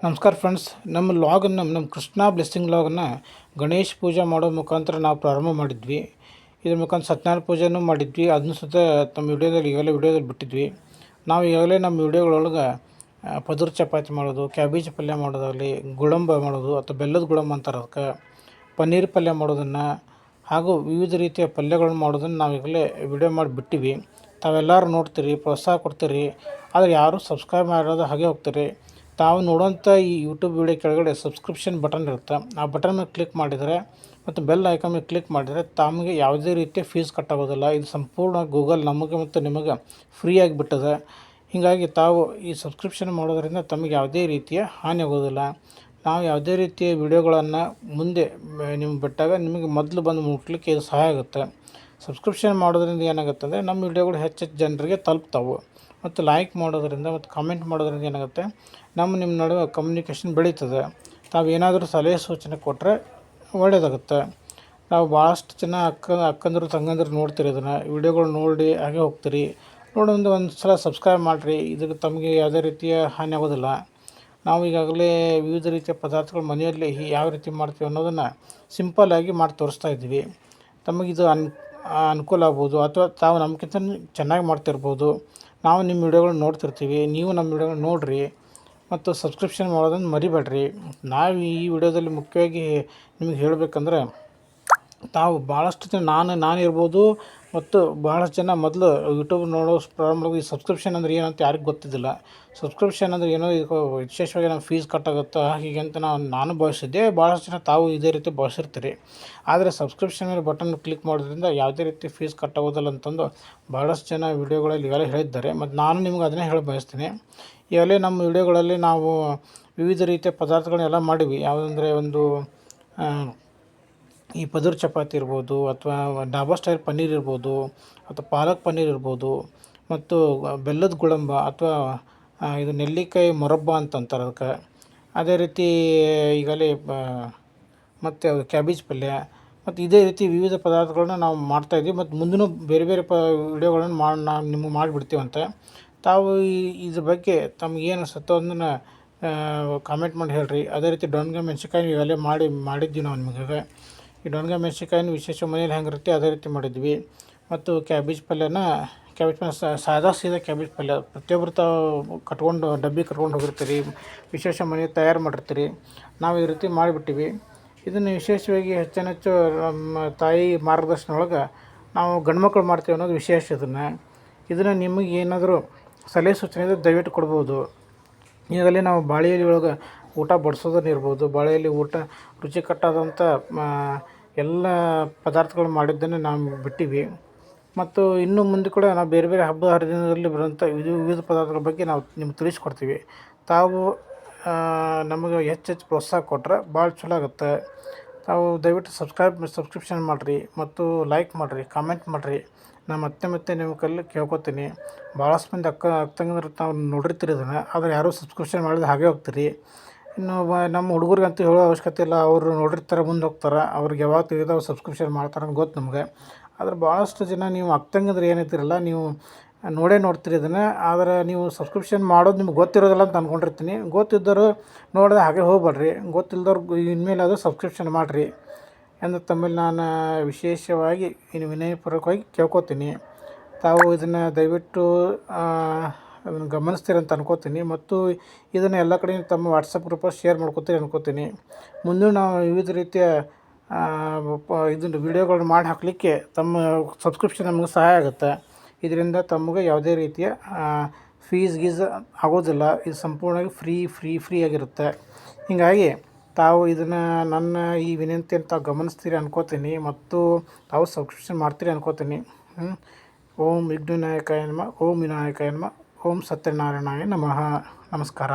ನಮಸ್ಕಾರ ಫ್ರೆಂಡ್ಸ್. ನಮ್ಮ ಲಾಗನ್ನು ನಮ್ಮ ಕೃಷ್ಣ ಬ್ಲೆಸ್ಸಿಂಗ್ ಲಾಗನ್ನು ಗಣೇಶ ಪೂಜೆ ಮಾಡೋ ಮುಖಾಂತರ ನಾವು ಪ್ರಾರಂಭ ಮಾಡಿದ್ವಿ. ಇದ್ರ ಮುಖಾಂತರ ಸತ್ಯನಾರಾಯಣ ಪೂಜೆನೂ ಮಾಡಿದ್ವಿ. ಅದನ್ನು ಸಹಿತ ನಮ್ಮ ವಿಡಿಯೋದಲ್ಲಿ ಬಿಟ್ಟಿದ್ವಿ. ನಾವು ಈಗಾಗಲೇ ನಮ್ಮ ವಿಡಿಯೋಗಳೊಳಗೆ ಪದುರು ಚಪಾತಿ ಮಾಡೋದು, ಕ್ಯಾಬೇಜ್ ಪಲ್ಯ ಮಾಡೋದಾಗಲಿ, ಗುಳಂಬ ಮಾಡೋದು ಅಥವಾ ಬೆಲ್ಲದ ಗುಳಂಬ ಅಂತಾರೆ ಅದಕ್ಕೆ, ಪನ್ನೀರ್ ಪಲ್ಯ ಮಾಡೋದನ್ನು ಹಾಗೂ ವಿವಿಧ ರೀತಿಯ ಪಲ್ಯಗಳನ್ನು ಮಾಡೋದನ್ನು ನಾವು ಈಗಲೇ ವಿಡಿಯೋ ಮಾಡಿ ಬಿಟ್ಟಿವಿ. ತಾವೆಲ್ಲರೂ ನೋಡ್ತೀರಿ, ಪ್ರೋತ್ಸಾಹ ಕೊಡ್ತೀರಿ, ಆದರೆ ಯಾರೂ ಸಬ್ಸ್ಕ್ರೈಬ್ ಮಾಡೋದು ಹಾಗೆ ಹೋಗ್ತೀರಿ. ತಾವು ನೋಡೋಂಥ ಈ ಯೂಟ್ಯೂಬ್ ವಿಡಿಯೋ ಕೆಳಗಡೆ ಸಬ್ಸ್ಕ್ರಿಪ್ಷನ್ ಬಟನ್ ಇರುತ್ತೆ. ಆ ಬಟನ್ ಮೇಲೆ ಕ್ಲಿಕ್ ಮಾಡಿದರೆ ಮತ್ತು ಬೆಲ್ ಐಕಾನ್ ಮೇಲೆ ಕ್ಲಿಕ್ ಮಾಡಿದರೆ ತಮಗೆ ಯಾವುದೇ ರೀತಿಯ ಫೀಸ್ ಕಟ್ಟಾಗೋದಿಲ್ಲ. ಇದು ಸಂಪೂರ್ಣ ಗೂಗಲ್ ನಮಗೆ ಮತ್ತು ನಿಮಗೆ ಫ್ರೀಯಾಗಿ ಬಿಟ್ಟದೆ. ಹೀಗಾಗಿ ತಾವು ಈ ಸಬ್ಸ್ಕ್ರಿಪ್ಷನ್ ಮಾಡೋದರಿಂದ ತಮಗೆ ಯಾವುದೇ ರೀತಿಯ ಹಾನಿ ಆಗೋದಿಲ್ಲ. ನಾವು ಯಾವುದೇ ರೀತಿಯ ವಿಡಿಯೋಗಳನ್ನು ಮುಂದೆ ನಿಮ್ಗೆ ಬಿಟ್ಟಾಗ ನಿಮಗೆ ಮೊದಲು ಬಂದು ಮುಟ್ಲಿಕ್ಕೆ ಇದು ಸಹಾಯ ಆಗುತ್ತೆ. ಸಬ್ಸ್ಕ್ರಿಪ್ಷನ್ ಮಾಡೋದ್ರಿಂದ ಏನಾಗುತ್ತೆ ಅಂದರೆ ನಮ್ಮ ವಿಡಿಯೋಗಳು ಹೆಚ್ಚು ಜನರಿಗೆ ತಲುಪ್ತಾವೆ. ಮತ್ತು ಲೈಕ್ ಮಾಡೋದರಿಂದ ಮತ್ತು ಕಾಮೆಂಟ್ ಮಾಡೋದ್ರಿಂದ ಏನಾಗುತ್ತೆ, ನಿಮ್ಮ ನಡುವೆ ಕಮ್ಯುನಿಕೇಷನ್ ಬೆಳೀತದೆ. ತಾವು ಏನಾದರೂ ಸಲಹೆ ಸೂಚನೆ ಕೊಟ್ಟರೆ ಒಳ್ಳೆಯದಾಗುತ್ತೆ. ನಾವು ಭಾಳಷ್ಟು ಜನ ಅಕ್ಕಂದರು ತಂಗಂದರು ನೋಡ್ತೀರಿ, ಇದನ್ನು ವಿಡಿಯೋಗಳು ನೋಡಿ ಹಾಗೆ ಹೋಗ್ತೀರಿ. ನೋಡೋದು ಒಂದು ಸಲ ಸಬ್ಸ್ಕ್ರೈಬ್ ಮಾಡಿರಿ. ಇದಕ್ಕೆ ತಮಗೆ ಯಾವುದೇ ರೀತಿಯ ಹಾನಿ ಆಗೋದಿಲ್ಲ. ನಾವು ಈಗಾಗಲೇ ವಿವಿಧ ರೀತಿಯ ಪದಾರ್ಥಗಳು ಮನೆಯಲ್ಲಿ ಯಾವ ರೀತಿ ಮಾಡ್ತೀವಿ ಅನ್ನೋದನ್ನು ಸಿಂಪಲ್ಲಾಗಿ ಮಾಡಿ ತೋರಿಸ್ತಾ ಇದ್ದೀವಿ. ತಮಗಿದು ಅನುಕೂಲ ಆಗ್ಬೋದು, ಅಥವಾ ತಾವು ನಮಗಿಂತ ಚೆನ್ನಾಗಿ ಮಾಡ್ತಿರ್ಬೋದು. ನಾವು ನಿಮ್ಮ ವಿಡಿಯೋಗಳನ್ನ ನೋಡ್ತಿರ್ತೀವಿ, ನೀವು ನಮ್ಮ ವಿಡಿಯೋಗಳನ್ನ ನೋಡಿರಿ ಮತ್ತು ಸಬ್ಸ್ಕ್ರಿಪ್ಷನ್ ಮಾಡೋದನ್ನು ಮರಿಬೇಡ್ರಿ. ನಾವು ಈ ವಿಡಿಯೋದಲ್ಲಿ ಮುಖ್ಯವಾಗಿ ನಿಮಗೆ ಹೇಳಬೇಕಂದ್ರೆ, ತಾವು ಭಾಳಷ್ಟು ಜನ ನಾನು ಇರ್ಬೋದು ಮತ್ತು ಭಾಳಷ್ಟು ಜನ ಮೊದಲು ಯೂಟ್ಯೂಬ್ ನೋಡೋ ಪ್ರಾರಂಭ ಈ ಸಬ್ಸ್ಕ್ರಿಪ್ಷನ್ ಅಂದರೆ ಏನಂತ ಯಾರಿಗೂ ಗೊತ್ತಿದ್ದಿಲ್ಲ. ಸಬ್ಸ್ಕ್ರಿಪ್ಷನ್ ಅಂದರೆ ಏನೋ ಇದು ವಿಶೇಷವಾಗಿ ನಾವು ಫೀಸ್ ಕಟ್ಟಾಗುತ್ತಾ ಹೀಗೆ ಅಂತ ನಾನು ಭಾವಿಸಿದ್ದೆ. ಭಾಳಷ್ಟು ಜನ ತಾವು ಇದೇ ರೀತಿ ಭಾವಿಸಿರ್ತೀರಿ. ಆದರೆ ಸಬ್ಸ್ಕ್ರಿಪ್ಷನ್ ಮೇಲೆ ಬಟನ್ ಕ್ಲಿಕ್ ಮಾಡೋದ್ರಿಂದ ಯಾವುದೇ ರೀತಿ ಫೀಸ್ ಕಟ್ಟಾಗೋದಿಲ್ಲ ಅಂತಂದು ಭಾಳಷ್ಟು ಜನ ವಿಡಿಯೋಗಳಲ್ಲಿ ಇವೆಲ್ಲ ಹೇಳಿದ್ದಾರೆ. ಮತ್ತು ನಾನು ನಿಮ್ಗೆ ಅದನ್ನೇ ಹೇಳಿ ಬಯಸ್ತೀನಿ. ಈಗಲೇ ನಮ್ಮ ವಿಡಿಯೋಗಳಲ್ಲಿ ನಾವು ವಿವಿಧ ರೀತಿಯ ಪದಾರ್ಥಗಳನ್ನೆಲ್ಲ ಮಾಡಿವಿ. ಯಾವುದಂದರೆ ಒಂದು ಈ ಪದುರು ಚಪಾತಿ ಇರ್ಬೋದು, ಅಥವಾ ಡಾಬಾ ಸ್ಟೈಲ್ ಪನ್ನೀರ್ ಇರ್ಬೋದು, ಅಥವಾ ಪಾಲಕ್ ಪನ್ನೀರ್ ಇರ್ಬೋದು, ಮತ್ತು ಬೆಲ್ಲದ ಗುಳಂಬ ಅಥವಾ ಇದು ನೆಲ್ಲಿಕಾಯಿ ಮೊರಬ್ಬ ಅಂತಂತಾರೆ ಅದಕ್ಕೆ. ಅದೇ ರೀತಿ ಈಗಲೇ ಮತ್ತು ಕ್ಯಾಬೇಜ್ ಪಲ್ಯ ಮತ್ತು ಇದೇ ರೀತಿ ವಿವಿಧ ಪದಾರ್ಥಗಳನ್ನ ನಾವು ಮಾಡ್ತಾಯಿದ್ವಿ. ಮತ್ತು ಮುಂದೂ ಬೇರೆ ಬೇರೆ ವಿಡಿಯೋಗಳನ್ನು ನಾವು ನಿಮಗೆ ಮಾಡಿಬಿಡ್ತೀವಂತೆ. ತಾವು ಇದ್ರ ಬಗ್ಗೆ ತಮಗೇನು ಅನಿಸುತ್ತೋ ಅದನ್ನು ಕಾಮೆಂಟ್ ಮಾಡಿ ಹೇಳ್ರಿ. ಅದೇ ರೀತಿ ಡೊಣ್ಗಾಯಿ ಮೆಣ್ಸಿನ್ಕಾಯಿ ಇವೆಲ್ಲ ಮಾಡಿದ್ವಿ ನಾವು ನಿಮಗೆ. ಈ ಡೊಣ್ಗಾಯಿ ಮೆಣ್ಸಿನ್ಕಾಯಿನ ವಿಶೇಷ ಮನೇಲಿ ಹೆಂಗಿರುತ್ತೆ ಅದೇ ರೀತಿ ಮಾಡಿದ್ವಿ. ಮತ್ತು ಕ್ಯಾಬೇಜ್ ಪಲ್ಯ ಸಾದಾ ಸೀದಾ ಕ್ಯಾಬೇಜ್ ಪಲ್ಯ ಪ್ರತಿಯೊಬ್ಬರು ತಾವು ಡಬ್ಬಿ ಕಟ್ಕೊಂಡು ಹೋಗಿರ್ತೀರಿ, ವಿಶೇಷ ಮನೆಯಲ್ಲಿ ತಯಾರು ಮಾಡಿರ್ತೀರಿ. ನಾವು ಈ ರೀತಿ ಮಾಡಿಬಿಟ್ಟಿವಿ. ಇದನ್ನು ವಿಶೇಷವಾಗಿ ಹೆಚ್ಚು ನಮ್ಮ ತಾಯಿ ಮಾರ್ಗದರ್ಶನ ಒಳಗೆ ನಾವು ಗಂಡು ಮಕ್ಕಳು ಮಾಡ್ತೀವಿ ಅನ್ನೋದು ವಿಶೇಷ. ಇದನ್ನು ನಿಮಗೆ ಏನಾದರೂ ಸಲಹೆ ಸೂಚನೆ ಇದ್ದರೆ ದಯವಿಟ್ಟು ಕೊಡ್ಬೋದು. ಈಗಾಗಲೇ ನಾವು ಬಾಳೆ ಎಲೆ ಒಳಗೆ ಊಟ ಬಡಿಸೋದನ್ನ ಇರ್ಬೋದು, ಬಾಳೆ ಎಲೆ ಊಟ ರುಚಿಕಟ್ಟಾದಂಥ ಎಲ್ಲ ಪದಾರ್ಥಗಳು ಮಾಡಿದ್ದನ್ನು ನಾವು ಬಿಟ್ಟಿವಿ. ಮತ್ತು ಇನ್ನು ಮುಂದೆ ಕೂಡ ನಾವು ಬೇರೆ ಬೇರೆ ಹಬ್ಬ ಹರಿದಿನದಲ್ಲಿ ಬರುವಂಥ ವಿವಿಧ ಪದಾರ್ಥಗಳ ಬಗ್ಗೆ ನಾವು ನಿಮ್ಗೆ ತಿಳಿಸ್ಕೊಡ್ತೀವಿ. ತಾವು ನಮಗೆ ಹೆಚ್ಚು ಪ್ರೋತ್ಸಾಹ ಕೊಟ್ಟರೆ ಭಾಳ ಚಲೋ ಆಗುತ್ತೆ. ತಾವು ದಯವಿಟ್ಟು ಸಬ್ಸ್ಕ್ರಿಪ್ಷನ್ ಮಾಡಿರಿ ಮತ್ತು ಲೈಕ್ ಮಾಡಿರಿ, ಕಾಮೆಂಟ್ ಮಾಡಿರಿ. ನಾನು ಮತ್ತೆ ನಿಮ್ಮ ಕೈಲಿ ಕೇಳ್ಕೊತೀನಿ. ಭಾಳಷ್ಟು ಮಂದಿ ಅಕ್ಕ ತಂಗಂದ್ರು ತಾವು ನೋಡಿರ್ತೀರಿ ಇದನ್ನು, ಆದರೆ ಯಾರೂ ಸಬ್ಸ್ಕ್ರಿಪ್ಷನ್ ಮಾಡಿದ್ರೆ ಹಾಗೆ ಹೋಗ್ತೀರಿ. ಇನ್ನು ನಮ್ಮ ಹುಡುಗರಿಗಂತೂ ಹೇಳೋ ಅವಶ್ಯಕತೆ ಇಲ್ಲ. ಅವರು ನೋಡಿರ್ತಾರೆ, ಮುಂದೆ ಹೋಗ್ತಾರೆ. ಅವ್ರಿಗೆ ಯಾವಾಗ ತಿಳಿದಾವೆ ಸಬ್ಸ್ಕ್ರಿಪ್ಷನ್ ಮಾಡ್ತಾರೆ ಅಂತ ಗೊತ್ತು ನಮಗೆ. ಆದರೆ ಭಾಳಷ್ಟು ಜನ ನೀವು ಅಕ್ಕ ತಂಗಿದ್ರು ಏನೈತಿರಲ್ಲ, ನೀವು ನೋಡ್ತೀರಿ ಇದನ್ನು. ಆದರೆ ನೀವು ಸಬ್ಸ್ಕ್ರಿಪ್ಷನ್ ಮಾಡೋದು ನಿಮ್ಗೆ ಗೊತ್ತಿರೋದಿಲ್ಲ ಅಂತ ಅಂದ್ಕೊಂಡಿರ್ತೀನಿ. ಗೊತ್ತಿದ್ದವರು ನೋಡಿದ್ರೆ ಹಾಗೆ ಹೋಗ್ಬೇಡ್ರಿ. ಗೊತ್ತಿಲ್ಲದವ್ರು ಇನ್ಮೇಲೆ ಅದು ಸಬ್ಸ್ಕ್ರಿಪ್ಷನ್ ಮಾಡಿರಿ ಎಂದು ತಮ್ಮಲ್ಲಿ ನಾನು ವಿಶೇಷವಾಗಿ ವಿನಯಪೂರ್ವಕವಾಗಿ ಕೇಳ್ಕೊತೀನಿ. ತಾವು ಇದನ್ನು ದಯವಿಟ್ಟು ಅದನ್ನು ಗಮನಿಸ್ತೀರಿ ಅಂತ ಅನ್ಕೋತೀನಿ. ಮತ್ತು ಇದನ್ನು ಎಲ್ಲ ಕಡೆ ತಮ್ಮ ವಾಟ್ಸಪ್ ಗ್ರೂಪಲ್ಲಿ ಶೇರ್ ಮಾಡ್ಕೊತೀರಿ ಅನ್ಕೋತೀನಿ. ಮುಂದೆ ನಾವು ವಿವಿಧ ರೀತಿಯ ಇದನ್ನು ವಿಡಿಯೋಗಳನ್ನ ಮಾಡಿ ಹಾಕಲಿಕ್ಕೆ ತಮ್ಮ ಸಬ್ಸ್ಕ್ರಿಪ್ಷನ್ ನಮಗೆ ಸಹಾಯ ಆಗುತ್ತೆ. ಇದರಿಂದ ತಮಗೆ ಯಾವುದೇ ರೀತಿಯ ಫೀಸ್ ಆಗೋದಿಲ್ಲ. ಇದು ಸಂಪೂರ್ಣವಾಗಿ ಫ್ರೀ ಆಗಿರುತ್ತೆ. ಹೀಗಾಗಿ ತಾವು ಇದನ್ನು ನನ್ನ ಈ ವಿನಂತಿಯನ್ನು ತಾವು ಗಮನಿಸ್ತೀರಿ ಅನ್ಕೋತೀನಿ. ಮತ್ತು ತಾವು ಸಬ್ಸ್ಕ್ರಿಪ್ಷನ್ ಮಾಡ್ತೀರಿ ಅನ್ಕೋತೀನಿ. ಓಂ ವಿಘ್ನವಿನಾಯಕಾಯ ನಮಃ, ಓಂ ವಿನಾಯಕಾಯ ನಮಃ, ಓಂ ಸತ್ಯನಾರಾಯಣಾಯ ನಮಃ. ನಮಸ್ಕಾರ.